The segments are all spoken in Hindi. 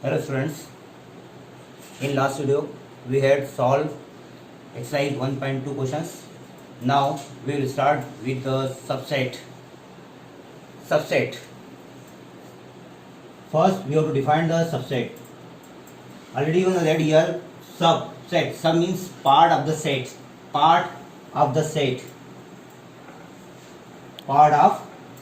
Hello students, in last video we had solved exercise 1.2 questions. Now we will start with the subset. First we have to define the subset. Already you know that here subset. Sub means part of the set. Part of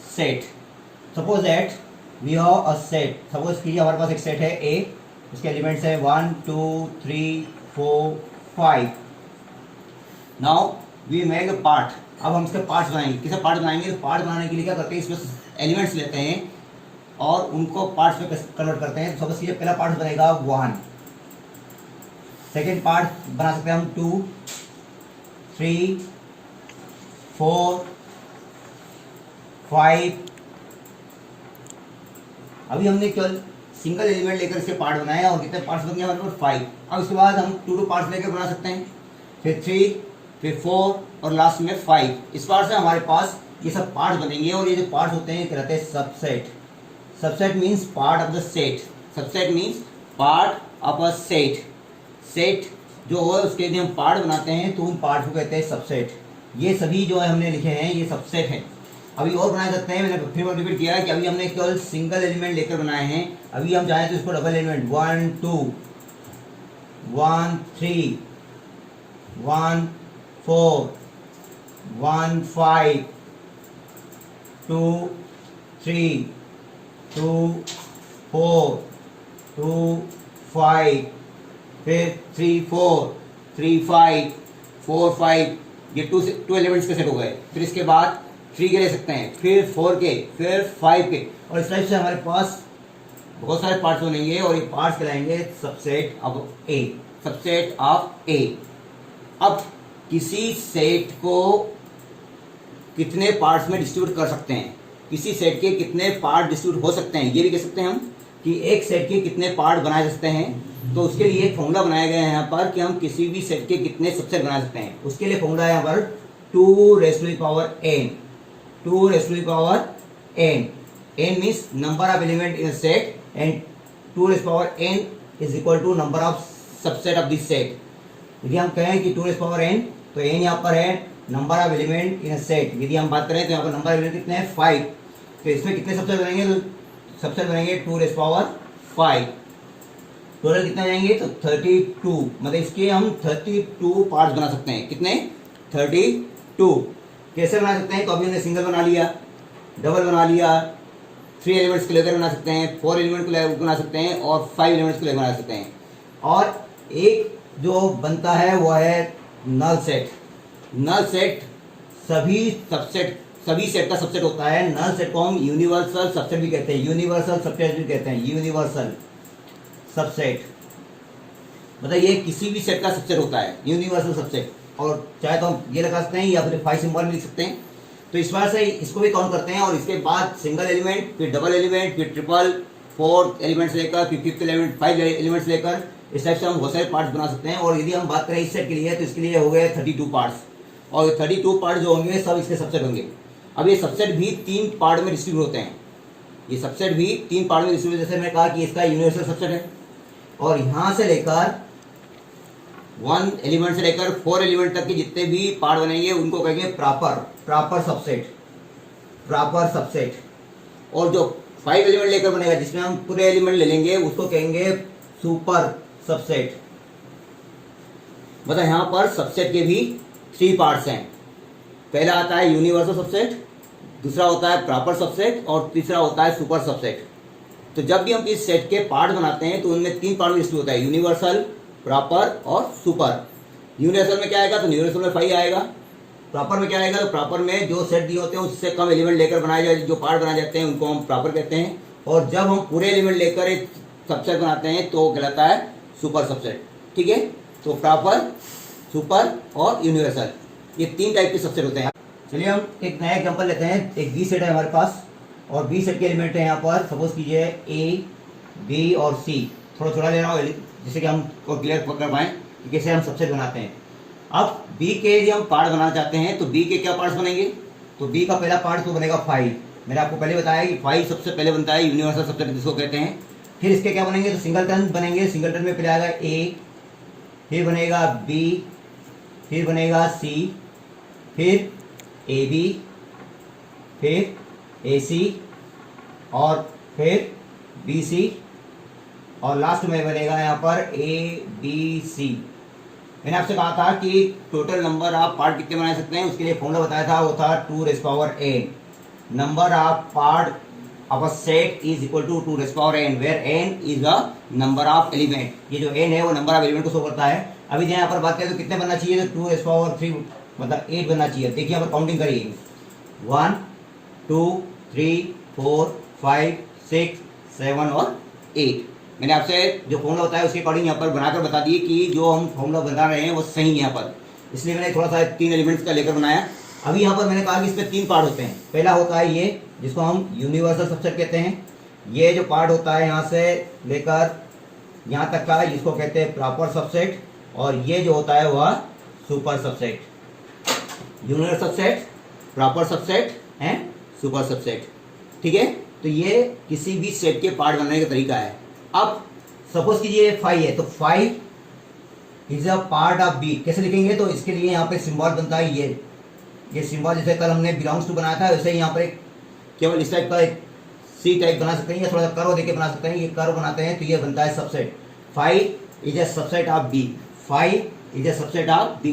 set. Suppose that we have a set. Suppose कि हमारे पास एक सेट है A, उसके एलिमेंट्स है 1 2 3 4 5. Now we make a part. अब हम इसके पार्ट्स बनाएंगे. किसे पार्ट बनाएंगे? तो पार्ट बनाने के लिए क्या करते हैं, इसमें एलिमेंट्स लेते हैं और उनको पार्ट्स में कन्वर्ट करते हैं. तो सपोज ये पहला पार्ट बनेगा 1, सेकेंड पार्ट बना सकते हैं हम 2 3 4 5. अभी हमने केवल सिंगल एलिमेंट लेकर इसके पार्ट बनाए और कितने पार्ट्स बन गए हमारे पास 5. अब उसके बाद हम 2 पार्ट्स लेकर बना सकते हैं, फिर 3 फिर 4 और लास्ट में 5. इस पार्ट से हमारे पास ये सब पार्ट्स बनेंगे और ये जो पार्ट्स होते हैं कहते हैं subset. Subset means part of the set. Subset means part of a set. Set जो है उसके लिए हम पार्ट बनाते हैं तो उन पार्ट को कहते हैं सबसेट. ये सभी जो है हमने लिखे हैं ये सबसेट है. अभी और बनाए सकते हैं. मैंने फिर रिपीट किया है कि अभी हमने केवल सिंगल एलिमेंट लेकर बनाए हैं. अभी हम चाहें तो इसको डबल एलिमेंट 1 2 1 3 1 4 1 5 2 3 2 4 2 5 फिर 3 4 3 5 4 5. ये टू एलिमेंट्स के सेट हो गए. फिर इसके बाद 3 के ले सकते हैं, फिर 4 के, फिर 5 के, और इस टाइप से हमारे पास बहुत सारे पार्ट्स बनेंगे और ये पार्ट्स कहलाएंगे subset of A. Subset of A. अब किसी सेट को कितने पार्ट्स में डिस्ट्रीब्यूट कर सकते हैं, किसी सेट के कितने पार्ट डिस्ट्रीब्यूट हो सकते हैं, ये भी कह सकते हैं हम कि एक सेट के कितने पार्ट बनाए जा सकते हैं. तो उसके लिए एक फॉर्मूला बनाया गया है यहाँ पर कि हम किसी भी सेट के कितने सबसेट बना सकते हैं. उसके लिए फॉर्मूला है यहाँ पर 2 raised to the power n. 2 raised to the power n. n means number of element in a set and 2 raised to the power n is equal to number of subset of this set. यदि हम कहें कि 2 raised to the power n तो n यहाँ पर है number of element in a set. यदि हम बात करें तो यहाँ पर नंबर एलिमेंट कितने हैं 5. तो इसमें कितने सबसेट बनेंगे? तो सबसेट बनेंगे 2 raised to the power 5. Total कितने बनेंगे? तो 32. मतलब इसके हम 32 पार्ट्स बना सकते हैं. कितने? 32. कैसे बना सकते हैं? तो अभी हमने सिंगल बना लिया, डबल बना लिया, 3 एलिमेंट्स को लेकर बना सकते हैं, 4 एलिमेंट को लेकर बना सकते हैं और 5 एलिमेंट्स को लेकर बना सकते हैं. और एक जो बनता है वो है नल सेट. नल सेट सभी सेट का सबसेट होता है. नल सेट को हम यूनिवर्सल सबसेट भी कहते हैं, यूनिवर्सल सबसेट भी कहते हैं. यूनिवर्सल सबसेट मतलब ये किसी भी सेट का सबसेट होता है, यूनिवर्सल सबसेट. और चाहे तो हम ये लगा सकते हैं या फिर 5 सिंबल में लिख सकते हैं. तो इस बार से इसको भी काउंट करते हैं और इसके बाद सिंगल एलिमेंट, फिर डबल एलिमेंट, फिर ट्रिपल, 4 एलिमेंट्स लेकर, फिर 5th एलिमेंट 5 एलिमेंट्स लेकर, इस टाइप से हम बहुत सारे पार्ट्स बना सकते हैं. और यदि हम बात करें इस सेट के लिए तो इसके लिए हो गए 32 पार्ट्स. और 32 पार्ट जो होंगे सब इसके सबसेट होंगे. अब ये सबसेट भी 3 पार्ट में डिस्ट्रीब्यूट होते हैं. ये सबसेट भी 3 पार्ट में डिस्ट्रीब्यूट. जैसे मैंने कहा कि इसका यूनिवर्सल सबसेट है और यहाँ से लेकर 1 एलिमेंट से लेकर 4 एलिमेंट तक के जितने भी पार्ट बनेंगे उनको कहेंगे प्रॉपर सबसेट. और जो 5 एलिमेंट लेकर बनेगा जिसमें हम पूरे एलिमेंट ले लेंगे उसको कहेंगे सुपर सबसेट. मतलब यहाँ पर सबसेट के भी 3 पार्ट्स हैं. पहला आता है यूनिवर्सल सबसेट, दूसरा होता है प्रॉपर सबसेट और तीसरा होता है सुपर सबसेट. तो जब भी हम इस सेट के पार्ट बनाते हैं तो उनमें 3 पार्ट में डिस्ट्रीब्यूट होता है, यूनिवर्सल, प्रॉपर और सुपर. यूनिवर्सल में क्या आएगा? तो यूनिवर्सल में 5 आएगा. प्रॉपर में क्या आएगा? तो प्रॉपर में जो सेट दिए होते हैं उससे कम एलिमेंट लेकर बनाए जाए जो पार्ट बनाए जाते हैं उनको हम प्रॉपर कहते हैं. और जब हम पूरे एलिमेंट लेकर एक सबसेट बनाते हैं तो कहलाता है सुपर सबसेट. ठीक है. तो प्रॉपर, सुपर और यूनिवर्सल ये 3 टाइप के सबसेट होते हैं. चलिए हम एक नया एग्जाम्पल लेते हैं. एक बी सेट है हमारे पास और बी सेट के एलिमेंट है यहाँ पर. सपोज कीजिए ए, बी और सी. थोड़ा ले रहा हूँ जिससे कि हम को क्लियर कर पाएँ कि कैसे हम सबसेट बनाते हैं. अब बी के यदि हम पार्ट बनाना चाहते हैं तो बी के क्या पार्ट्स बनेंगे? तो बी का पहला पार्ट तो बनेगा 5. मैंने आपको पहले बताया कि 5 सबसे पहले बनता है यूनिवर्सल सबसेट जिसको कहते हैं. फिर इसके क्या बनेंगे, तो सिंगलटन बनेंगे। सिंगलटन में पहले आएगा ए, फिर बनेगा बी, फिर बनेगा सी, फिर ए बी, फिर ए सी, और फिर बी सी, और लास्ट में बनेगा यहाँ पर ए बी सी। मैंने आपसे कहा था कि टोटल नंबर ऑफ पार्ट कितने बना सकते हैं, उसके लिए फॉर्मूला बताया था, वो था 2n। Number of part of a set is equal to 2n, where n is the number of element. ये जो n है वो नंबर ऑफ एलिमेंट को शो करता है। अभी यहाँ पर बात करें तो कितने बनना चाहिए, तो 2n मतलब 8 बनना चाहिए। देखिए यहाँ पर काउंटिंग करिए, 1 2 3 4 5 6 7 और 8। मैंने आपसे जो फॉर्मूला बताया उसके अकॉर्डिंग यहाँ पर बनाकर बता दिए कि जो हम फॉर्मूला बता रहे हैं वो सही है यहाँ पर, इसलिए मैंने थोड़ा सा 3 एलिमेंट्स का लेकर बनाया। अभी यहाँ पर मैंने कहा कि इसमें 3 पार्ट होते हैं। पहला होता है ये, जिसको हम यूनिवर्सल सबसेट कहते हैं। ये जो पार्ट होता है यहाँ से लेकर यहाँ तक का, जिसको कहते हैं प्रॉपर सबसेट, और ये जो होता है वह super subset. Universal subset, proper subset and super subset, ठीक है। तो ये किसी भी सेट के पार्ट बनाने का तरीका है। अब सपोज कीजिए 5 है, तो 5 is a part of B. कैसे लिखेंगे, तो इसके लिए यहाँ पे सिंबल बनता है ये सिंबल, जैसे कल हमने बिलोंग्स टू बनाया था, वैसे ही यहाँ पर एक केवल इस टाइप का एक सी टाइप बना सकते हैं, या थोड़ा सा कर्व देके बना सकते हैं। ये कर्व बनाते हैं तो ये बनता है subset. 5 is a subset of B, 5 is a subset of B.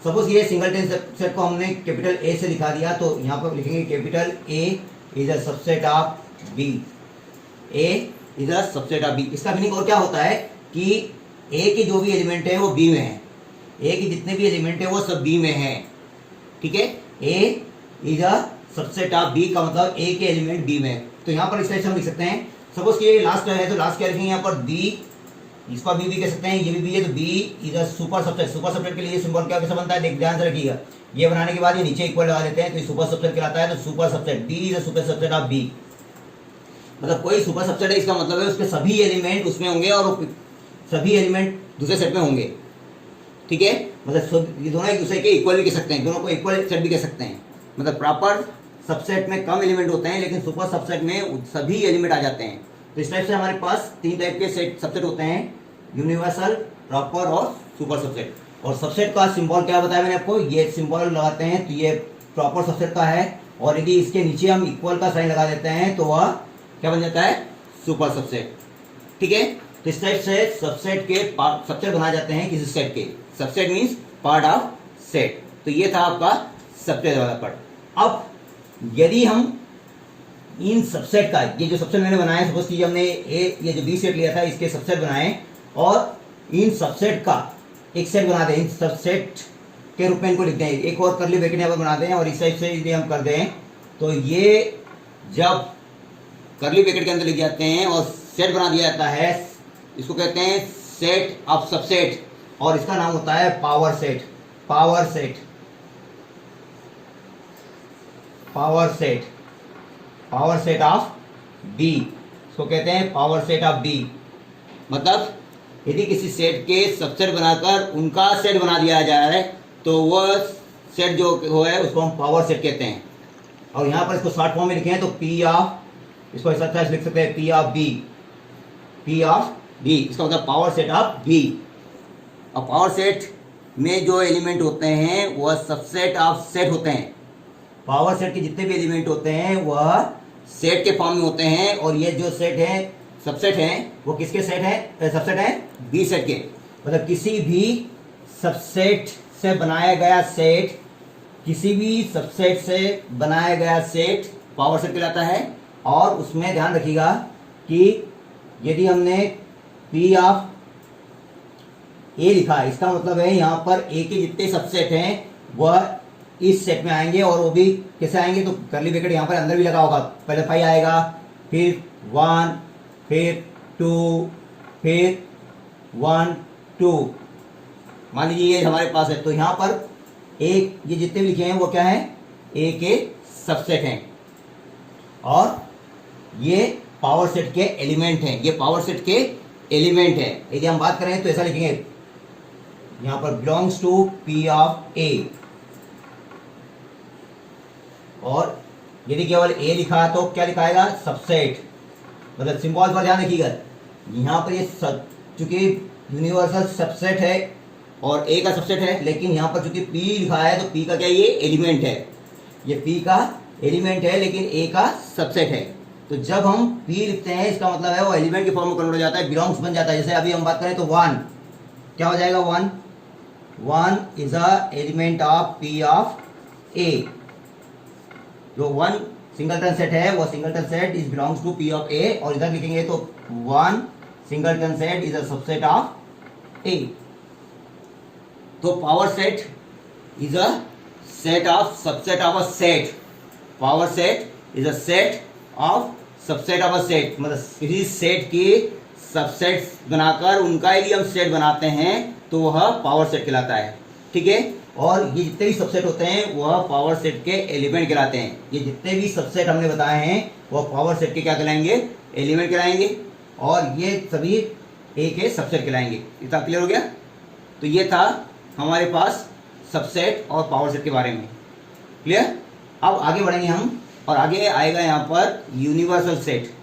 Suppose ये सिंगलटन सबसेट को हमने कैपिटल ए से लिखा दिया, तो यहाँ पर लिखेंगे capital A is a subset of B, A is a subset of B. इसका मीनिंग और क्या होता है कि ए के जो भी एलिमेंट है वो बी में है, ए के जितने भी एलिमेंट है वो सब बी में है, ठीक है। A is a subset of B का मतलब ए के एलिमेंट बी में है। तो यहाँ पर इस तरह से हम लिख सकते हैं। सपोज कि ये लास्ट है, तो लास्ट क्या लिखेंगे यहाँ पर बी, इसका बी भी कह सकते हैं, ये भी बी है, तो B is a super subset. Super subset के लिए सिंबल क्या कैसा बनता है, ध्यान से रखिएगा। ये बनाने के बाद ये नीचे इक्वल लगा देते हैं, तो ये सुपर सबसेट कहलाता है। तो super subset, D is a super subset of B, मतलब कोई सुपर सबसेट है, इसका मतलब है उसके सभी एलिमेंट उसमें होंगे और सभी एलिमेंट दूसरे सेट में होंगे, ठीक है। मतलब ये दोनों एक दूसरे के इक्वल भी कह सकते हैं, दोनों को इक्वल सेट भी कह सकते हैं। मतलब प्रॉपर सबसेट में कम एलिमेंट होते हैं, लेकिन सुपर सबसेट में सभी एलिमेंट आ जाते हैं। तो इस टाइप से हमारे पास 3 टाइप के सेट सबसेट होते हैं, यूनिवर्सल, प्रॉपर और सुपर सबसेट। और सबसेट का सिंबल क्या बताया मैंने आपको, ये सिंबल लगाते हैं तो ये प्रॉपर सबसेट का है, और यदि इसके नीचे हम इक्वल का साइन लगा देते हैं तो वह क्या बन जाता है, सुपर सबसेट, ठीक है। तो इस टाइप से सबसेट के सबसेट बनाए जाते हैं किसी सेट के। Subset means part of set. तो ये था आपका सबसेट वाला पार्ट। अब यदि हम इन सबसेट का, ये जो सबसेट मैंने बनाया, सपोज कीजिए हमने ये जो बी सेट लिया था, इसके सबसेट बनाए, और इन सबसेट का एक सेट बना दें, इन सबसेट के रूप में इनको लिख दें, एक और करली ब्रैकेट यहाँ पर बना दें, और इस टाइप से यदि हम कर दें तो ये जब करली ब्रैकेट के अंदर लिख जाते हैं और सेट बना दिया जाता है, इसको कहते हैं सेट ऑफ सबसेट, और इसका नाम होता है power set. Power set, power set, power set of B, इसको कहते हैं पावर सेट ऑफ बी। मतलब यदि किसी सेट के सबसेट बनाकर उनका सेट बना दिया जाए तो वह सेट जो है उसको हम पावर सेट कहते हैं। और यहाँ पर इसको शॉर्ट फॉर्म में लिखे हैं तो पी ऑफ, इसको ऐसा तरह से लिख सकते हैं P of B, P of B, इसका मतलब पावर सेट ऑफ बी। और पावर सेट में जो एलिमेंट होते हैं वह सबसेट ऑफ सेट होते हैं। पावर सेट के जितने भी एलिमेंट होते हैं वह सेट के फॉर्म में होते हैं, और ये जो सेट है, सबसेट हैं, वो किसके सेट है, सबसेट है बी सेट के। मतलब किसी भी सबसेट से बनाया गया सेट, किसी भी सबसेट से बनाया गया सेट पावर सेट कहलाता है। और उसमें ध्यान रखिएगा कि यदि हमने पी ऑफ ए लिखा, इसका मतलब है यहाँ पर ए के जितने सबसेट हैं वह इस सेट में आएंगे, और वो भी कैसे आएंगे, तो करली ब्रैकेट यहाँ पर अंदर भी लगा होगा। पहले 5 आएगा, फिर 1, फिर 2, फिर 1 2, मान लीजिए ये हमारे पास है, तो यहाँ पर एक ये जितने भी लिखे हैं वो क्या है, ए के सबसेट हैं, और ये पावर सेट के एलिमेंट हैं, ये पावर सेट के एलिमेंट है। यदि हम बात करें तो ऐसा लिखेंगे, यहाँ पर belongs to P of A, और यदि केवल ए लिखा तो क्या लिखाएगा, सबसेट। मतलब सिंबल पर ध्यान रखिएगा, यहाँ पर ये चूंकि यूनिवर्सल सबसेट है और ए का सबसेट है, लेकिन यहाँ पर चूंकि पी लिखा है तो पी का क्या, ये एलिमेंट है, ये पी का एलिमेंट है लेकिन ए का सबसेट है। तो जब हम पी लिखते हैं इसका मतलब है वो एलिमेंट के फॉर्म में कन्वर्ट हो जाता है, बिलोंग्स बन जाता है। जैसे अभी हम बात करें तो वन क्या हो जाएगा, one is a element of P of A. जो वन सिंगलटन सेट है वो singleton set is belongs to P of A, और इधर लिखेंगे तो one singleton set is a subset of A. तो power set is a set of subset of a set. Power set is a set of subset of a set, मतलब किसी सेट की सबसेट बनाकर उनका यदि हम सेट बनाते हैं तो वह पावर सेट कहलाता है। ठीक है, और ये जितने भी सबसेट होते हैं वह पावर सेट के एलिमेंट कहलाते हैं। ये जितने भी सबसेट हमने बताए हैं वह पावर सेट के क्या कहलाएंगे, एलिमेंट कहलाएंगे, और ये सभी ए के सबसेट कहलाएंगे। इतना क्लियर हो गया। तो ये था हमारे पास सबसेट और पावर सेट के बारे में। क्लियर। अब आगे बढ़ेंगे हम, और आगे आएगा यहाँ पर universal set.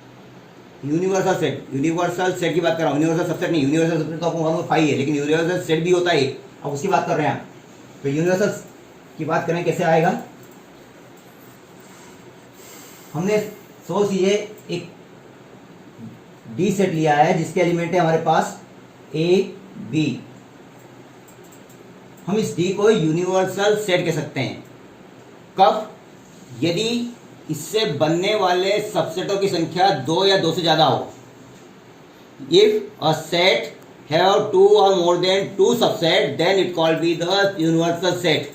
Universal set, universal set की बात कर रहा हूँ, यूनिवर्सल सबसेट नहीं। यूनिवर्सल सबसेट तो आपको फाई है, लेकिन यूनिवर्सल सेट भी होता है, अब उसकी बात कर रहे हैं। तो यूनिवर्सल की बात करें कैसे आएगा, हमने सोच लीजिए एक डी सेट लिया है जिसके एलिमेंट है हमारे पास ए बी। हम इस डी को यूनिवर्सल सेट कह सकते हैं कब, यदि इससे बनने वाले सबसेटों की संख्या 2 या 2 से ज्यादा हो। If a set have 2 or more than 2 subset then it called be the universal set।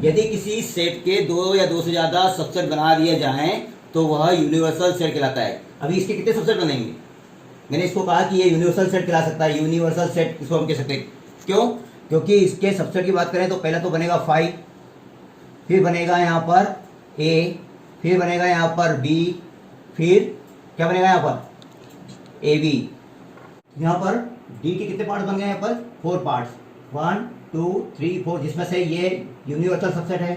यदि किसी सेट के 2 या 2 से ज़्यादा सबसेट बना दिए जाएं तो वह यूनिवर्सल सेट कहलाता है। अभी इसके कितने सबसेट बनेंगे, मैंने इसको कहा कि ये यूनिवर्सल सेट कहला सकता है। यूनिवर्सल सेट इसको हम कह सकते हैं, क्यों, क्योंकि इसके सबसेट की बात करें तो पहले तो बनेगा 5, फिर बनेगा यहाँ पर ए, फिर बनेगा यहाँ पर बी, फिर क्या बनेगा यहाँ पर ए बी। यहाँ पर डी के कितने पार्ट बन गए, यहाँ पर 4 पार्ट्स, 1 2 3 4, जिसमें से ये यूनिवर्सल सबसेट है,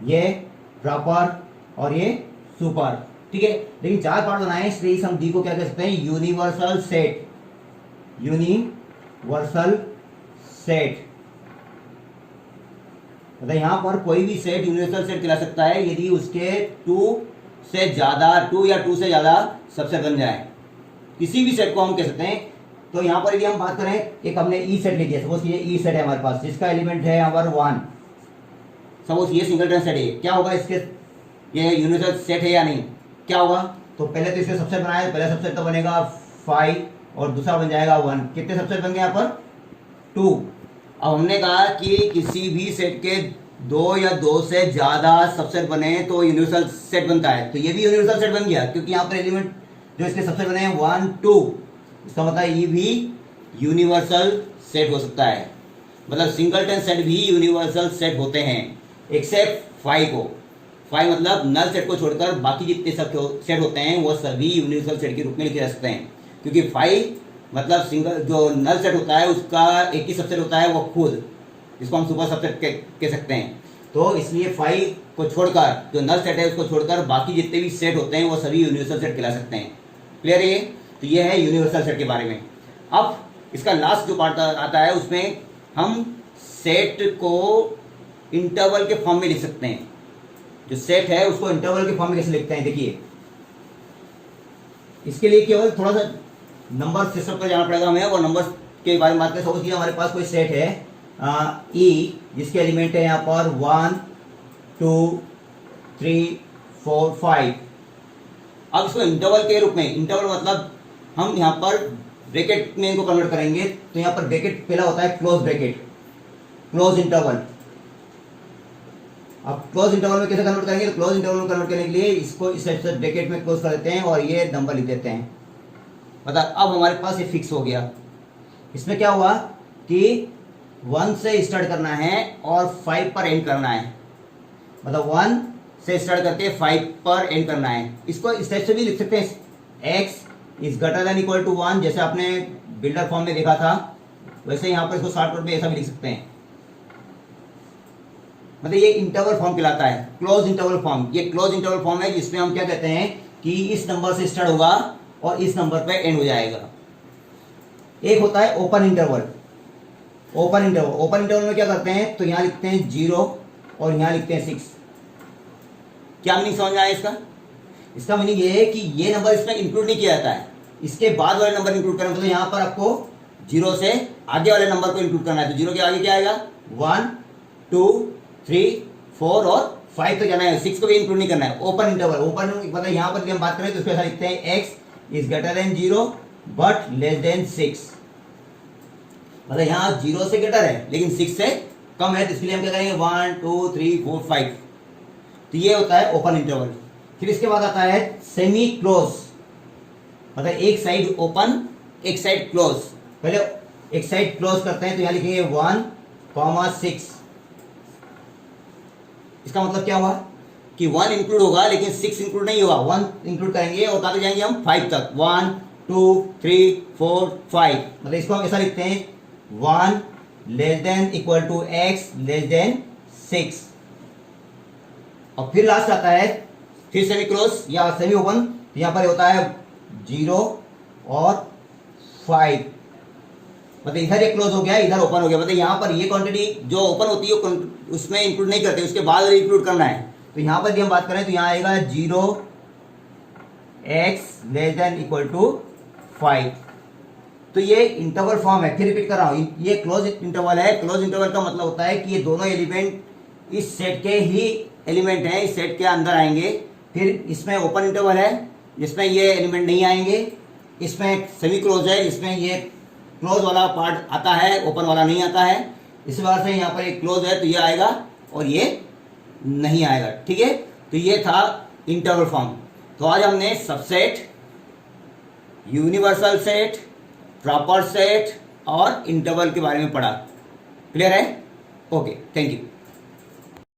ये प्रॉपर और ये सुपर। ठीक है, लेकिन 4 पार्ट बनाए इसलिए हम डी को क्या कह सकते हैं, यूनिवर्सल सेट। यूनिवर्सल सेट मतलब यहाँ पर कोई भी सेट यूनिवर्सल सेट कहला सकता है यदि उसके 2 से ज़्यादा 2 या 2 से ज़्यादा सबसेट बन जाए। किसी भी सेट को हम कह सकते हैं। तो यहाँ पर यदि हम बात करें, एक हमने ई सेट ले लिया, सपोज ये ई सेट है हमारे पास जिसका एलिमेंट है यहाँ पर 1, सपोज ये सिंगलटन सेट है, क्या होगा इसके, ये यूनिवर्सल सेट है या नहीं, क्या होगा। तो पहले तो इसके सबसेट बनाए, पहला सबसेट तो बनेगा 5 और दूसरा बन जाएगा 1। कितने सबसेट बन गए यहाँ पर 2। अब हमने कहा कि किसी भी सेट के 2 या 2 से ज़्यादा सबसेट बने तो यूनिवर्सल सेट बनता है। तो ये भी यूनिवर्सल सेट बन गया क्योंकि यहाँ पर एलिमेंट जो इसके सबसेट बने हैं 1 2, इसका मतलब ये भी यूनिवर्सल सेट हो सकता है। मतलब सिंगलटन सेट भी यूनिवर्सल सेट होते हैं एक्सेप्ट 5 को। 5 मतलब नल सेट को छोड़कर बाकी जितने सब सेट होते हैं वो सभी यूनिवर्सल सेट के रूप में लिखे जा सकते हैं, क्योंकि 5 मतलब सिंगल जो नल सेट होता है उसका एक ही सबसेट होता है वो खुद, जिसको हम सुपर सबसेट कह सकते हैं। तो इसलिए 5 को छोड़कर जो नल सेट है उसको छोड़कर बाकी जितने भी सेट होते हैं वो सभी यूनिवर्सल सेट कहला सकते हैं। क्लियर है। तो ये है यूनिवर्सल सेट के बारे में। अब इसका लास्ट जो पार्ट आता है उसमें हम सेट को इंटरवल के फॉर्म में लिख सकते हैं। जो सेट है उसको इंटरवल के फॉर्म में कैसे लिखते हैं, देखिए इसके लिए केवल थोड़ा सा नंबर सिस्टम पर जाना पड़ेगा हमें, और नंबर के बारे में बात करें। सपोज हमारे पास कोई सेट है ई जिसके एलिमेंट है यहाँ पर 1 2 3 4 5। अब इसको इंटरवल के रूप में, इंटरवल मतलब हम यहाँ पर ब्रैकेट में इनको कन्वर्ट करेंगे। तो यहाँ पर ब्रैकेट पहला होता है क्लोज ब्रैकेट, क्लोज इंटरवल। अब क्लोज इंटरवल में कैसे कन्वर्ट करेंगे, तो क्लोज इंटरवल में कन्वर्ट करने के लिए इसको इस टाइप से ब्रैकेट में क्लोज कर देते हैं और ये नंबर लिख देते हैं। मतलब अब हमारे पास ये फिक्स हो गया। इसमें क्या हुआ कि 1 से स्टार्ट करना है और 5 पर एंड करना है, मतलब 1 से स्टार्ट करके 5 पर एंड करना है। इसको इस टाइप से भी लिख सकते हैं, x is greater than equal to 1, जैसे आपने बिल्डर फॉर्म में देखा था वैसे यहाँ पर इसको शॉर्टकट में ऐसा भी लिख सकते हैं। मतलब ये इंटरवल फॉर्म कहलाता है, क्लोज इंटरवल फॉर्म। ये क्लोज इंटरवल फॉर्म है जिसमें हम क्या कहते हैं कि इस नंबर से स्टार्ट होगा और इस नंबर पे एंड हो जाएगा। एक होता है ओपन इंटरवल। ओपन इंटरवल में क्या करते हैं, तो यहाँ लिखते हैं 0 और यहाँ लिखते हैं 6। क्या मीनिंग समझ में आया इसका? इसका मीनिंग ये है कि ये नंबर इसमें इंक्लूड नहीं किया जाता है, इसके बाद वाले नंबर इंक्लूड करना। मतलब यहाँ पर आपको 0 से आगे वाले नंबर को इंक्लूड करना है, तो 0 के आगे क्या आएगा, 1 2 3 4 और 5 तो जाना है, 6 को भी इंक्लूड नहीं करना है। ओपन इंटरवल, ओपन मतलब यहाँ पर हम बात करें तो इसको ऐसा लिखते हैं x is greater then 0 but less than 6। मतलब यहाँ 0 से ग्रेटर है लेकिन 6 से कम है, तो इसलिए हम क्या करेंगे 1 2 3 4 5। तो ये होता है ओपन इंटरवल। फिर इसके बाद आता है सेमी क्लोज, मतलब एक साइड ओपन एक साइड क्लोज। पहले एक साइड क्लोज करते हैं तो यहाँ लिखेंगे 1,6। इसका मतलब क्या हुआ कि 1 इंक्लूड होगा लेकिन 6 इंक्लूड नहीं होगा। 1 इंक्लूड करेंगे और कहाँ तक जाएंगे हम, 5 तक। 1 2 3 4 5। मतलब इसको हम ऐसा लिखते हैं 1 less than equal to x less than 6। और फिर लास्ट आता है फिर सेमी क्लोज या सेमी ओपन, यहाँ पर होता है 0 और 5। मतलब इधर ये क्लोज हो गया, इधर ओपन हो गया। मतलब यहाँ पर ये क्वांटिटी जो ओपन होती है उसमें इंक्लूड नहीं करते, उसके बाद इंक्लूड करना है। तो यहाँ पर हम बात करें तो यहाँ आएगा 0 x less than equal to 5। तो ये इंटरवल फॉर्म है। फिर रिपीट कर रहा हूँ, ये क्लोज इंटरवल है। क्लोज इंटरवल का मतलब होता है कि ये दोनों एलिमेंट इस सेट के ही एलिमेंट हैं, इस सेट के अंदर आएंगे। फिर इसमें ओपन इंटरवल है जिसमें ये एलिमेंट नहीं आएंगे। इसमें सेमी क्लोज है जिसमें ये क्लोज वाला पार्ट आता है, ओपन वाला नहीं आता है। इस बार से यहाँ पर एक क्लोज है तो ये आएगा और ये नहीं आएगा। ठीक है, तो ये था इंटरवल फॉर्म। तो आज हमने subset, universal set, proper set और इंटरवल के बारे में पढ़ा। क्लियर है? Okay, thank you.